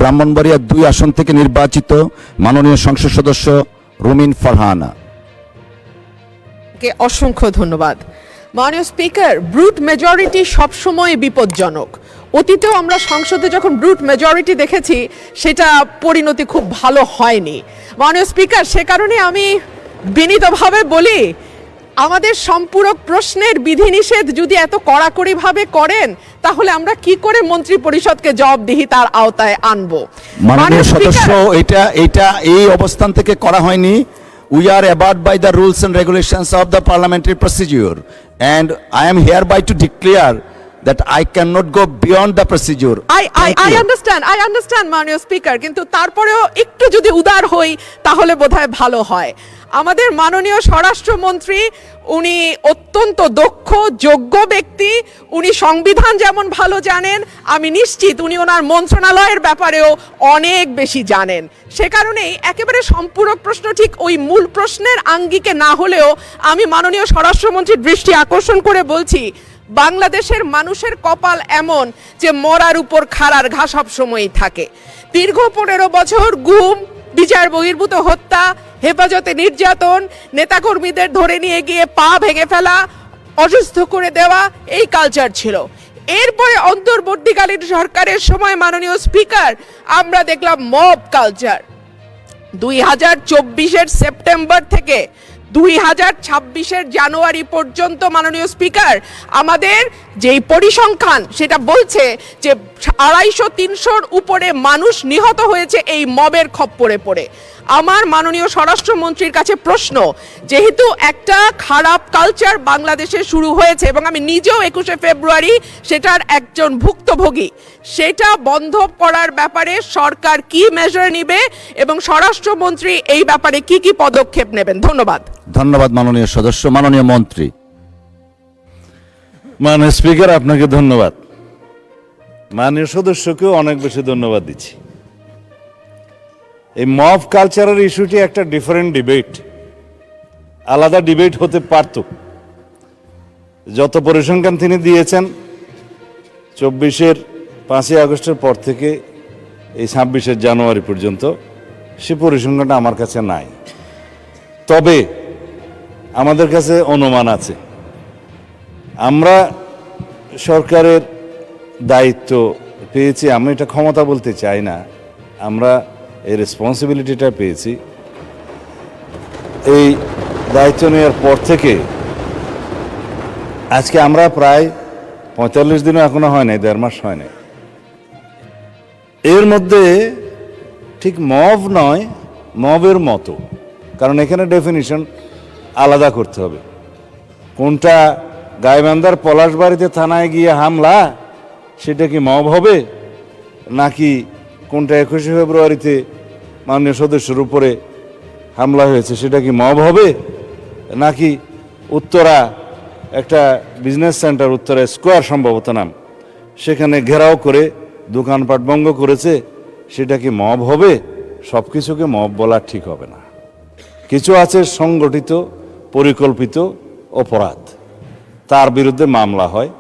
ব্রাহ্মণবাড়িয়া 2 আসন থেকে নির্বাচিত মাননীয় সংসদ সদস্য রুমিন ফারহানা। কে অসংখ্য ধন্যবাদ। মাননীয় স্পিকার, ব্রুট মেজরিটি সবসময় বিপজ্জনক। অতীতেও আমরা সংসদে যখন ব্রুট মেজরিটি দেখেছি সেটা পরিণতি খুব ভালো হয়নি। মাননীয় স্পিকার, সে কারণে আমি বিনীতভাবে বলি, আমাদের সম্পূরক প্রশ্নের বিধিনিষেধ যদি এত কড়াকড়িভাবে করেন তাহলে আমরা কি করে মন্ত্রী পরিষদকে জবাবদিহিতার আওতায় আনবো? মাননীয় সদস্য, এটা এই অবস্থান থেকে করা হয়নি। We are abide by the rules and regulations of the parliamentary procedure, and I am hereby to declare that I cannot go beyond the procedure. I understand মাননীয় স্পিকার, কিন্তু তারপরেও একটু যদি উদার হই তাহলে বোধহয় ভালো হয়। আমাদের মাননীয় স্বরাষ্ট্রমন্ত্রী, উনি অত্যন্ত দক্ষ যোগ্য ব্যক্তি। উনি সংবিধান যেমন ভালো জানেন, আমি নিশ্চিত উনি ওনার মন্ত্রণালয়ের ব্যাপারেও অনেক বেশি জানেন। সে কারণেই একেবারে সম্পূরক প্রশ্ন ঠিক ওই মূল প্রশ্নের আঙ্গিকে না হলেও আমি মাননীয় স্বরাষ্ট্রমন্ত্রীর দৃষ্টি আকর্ষণ করে বলছি, বাংলাদেশের মানুষের কপাল এমন যে মরার উপর খাড়ার ঘা সব সময়ই থাকে। দীর্ঘ 15 বছর গুম, বিচার বহির্ভূত হত্যা, হেফাজতে নির্যাতন, নেতাকর্মীদের ধরে নিয়ে গিয়ে পা ভেঙে ফেলা, অসুস্থ করে দেওয়া, এই কালচার ছিল। এরপরে অন্তর্বর্তীকালীন সরকারের সময় মাননীয় স্পিকার আমরা দেখলাম মব কালচার। 2024-এর সেপ্টেম্বর থেকে 2026-এর জানুয়ারি পর্যন্ত মাননীয় স্পিকার আমাদের যেই পরিসংখ্যান সেটা বলছে যে 250-300-র উপরে মানুষ নিহত হয়েছে এই মবের খপ্পরে পড়ে। আমার মাননীয় স্বরাষ্ট্রমন্ত্রীর কাছে প্রশ্ন, যেহেতু একটা খারাপ কালচার বাংলাদেশে শুরু হয়েছে এবং আমি নিজেও 21শে ফেব্রুয়ারি সেটার একজন ভুক্তভোগী, সেটা বন্ধ করার ব্যাপারে সরকার কি মেজার নেবে এবং স্বরাষ্ট্রমন্ত্রী এই ব্যাপারে কি কি পদক্ষেপ নেবেন? ধন্যবাদ। ধন্যবাদ মাননীয় সদস্য। মাননীয় মন্ত্রী। মাননীয় স্পিকার, আপনাকে ধন্যবাদ। মাননীয় সদস্যকেও অনেক বেশি ধন্যবাদ দিচ্ছি। এই মব কালচারের ইস্যুটি একটা ডিফারেন্ট ডিবেট, আলাদা ডিবেট হতে পারত। যত পরিসংখ্যান তিনি দিয়েছেন 24-এর 5ই আগস্টের পর থেকে এই 26-এর জানুয়ারি পর্যন্ত, সে পরিসংখ্যানটা আমার কাছে নাই। তবে আমাদের কাছে অনুমান আছে। আমরা সরকারের দায়িত্ব পেয়েছি, আমি এটা ক্ষমতা বলতে চাই না, আমরা এই রেসপন্সিবিলিটিটা পেয়েছি। এই দায়িত্ব নেওয়ার পর থেকে আজকে আমরা প্রায় 45 দিনও এখনো হয় নাই, 1.5 মাস হয় নাই। এর মধ্যে ঠিক মব নয়, মবের মতো, কারণ এখানে ডেফিনিশন আলাদা করতে হবে। কোনটা গাইবান্ধার পলাশবাড়িতে থানায় গিয়ে হামলা, সেটা কি মব হবে? নাকি কোনটা 21শে ফেব্রুয়ারিতে মাননীয় সদস্যের উপরে হামলা হয়েছে সেটা কি মব হবে? নাকি উত্তরা একটা বিজনেস সেন্টার, উত্তরা স্কোয়ার সম্ভবত নাম, সেখানে ঘেরাও করে দোকানপাট ভঙ্গ করেছে, সেটা কি মব হবে? সব কিছুকে মব বলা ঠিক হবে না। কিছু আছে সংগঠিত পরিকল্পিত অপরাধ, তার বিরুদ্ধে মামলা হয়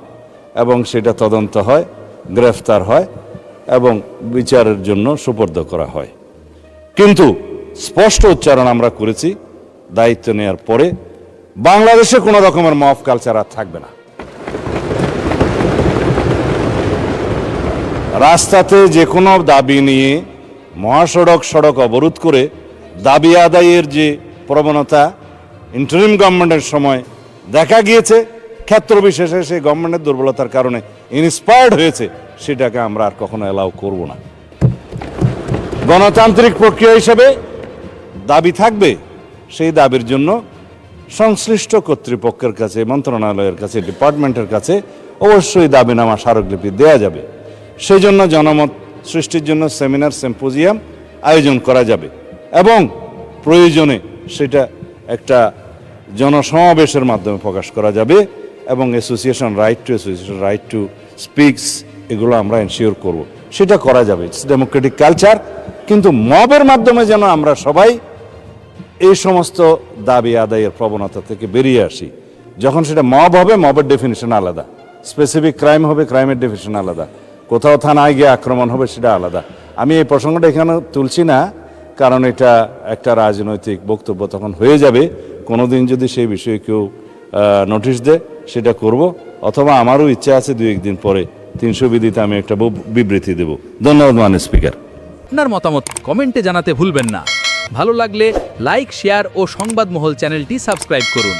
এবং সেটা তদন্ত হয়, গ্রেফতার হয় এবং বিচারের জন্য সুপর্দ করা হয়। কিন্তু স্পষ্ট উচ্চারণ আমরা করেছি দায়িত্ব নেওয়ার পরে, বাংলাদেশে কোনো রকমের মব কালচার আর থাকবে না। রাস্তাতে যে কোনো দাবি নিয়ে মহাসড়ক সড়ক অবরোধ করে দাবি আদায়ের যে প্রবণতা ইন্টারিম গভর্নমেন্টের সময় দেখা গিয়েছে, ক্ষেত্র বিশেষে সেই গভর্নমেন্টের দুর্বলতার কারণে ইন্সপায়ার্ড হয়েছে, সেটাকে আমরা আর কখনো অ্যালাউ করব না। গণতান্ত্রিক প্রক্রিয়া হিসেবে দাবি থাকবে, সেই দাবির জন্য সংশ্লিষ্ট কর্তৃপক্ষের কাছে, মন্ত্রণালয়ের কাছে, ডিপার্টমেন্টের কাছে অবশ্যই দাবিনামা স্মারকলিপি দেওয়া যাবে। সেই জন্য জনমত সৃষ্টির জন্য সেমিনার, সিম্পোজিয়াম আয়োজন করা যাবে এবং প্রয়োজনে সেটা একটা জনসমাবেশের মাধ্যমে প্রকাশ করা যাবে এবং অ্যাসোসিয়েশন রাইট টু স্পিকস, এগুলো আমরা এনশিওর করব, সেটা করা যাবে। It's Democratic culture. কিন্তু মবের মাধ্যমে যেন আমরা সবাই এই সমস্ত দাবি আদায়ের প্রবণতা থেকে বেরিয়ে আসি। যখন সেটা মব হবে, মবের ডেফিনিশন আলাদা, স্পেসিফিক ক্রাইম হবে, ক্রাইমের ডেফিনিশন আলাদা, কোথাও থানায় গিয়ে আক্রমণ হবে, সেটা আলাদা। আমি এই প্রসঙ্গটা এখানে তুলছি না, কারণ এটা একটা রাজনৈতিক বক্তব্য তখন হয়ে যাবে। কোনোদিন যদি সেই বিষয়ে কেউ নোটিশ দেয় সেটা করব, অথবা আমারও ইচ্ছা আছে 2-1 দিন পরে 300 বিধিতে আমি একটা বিবৃতি দেব। ধন্যবাদ মাননীয় স্পিকার। আপনার মতামত কমেন্টে জানাতে ভুলবেন না। ভালো লাগলে লাইক, শেয়ার ও সংবাদমহল চ্যানেলটি সাবস্ক্রাইব করুন।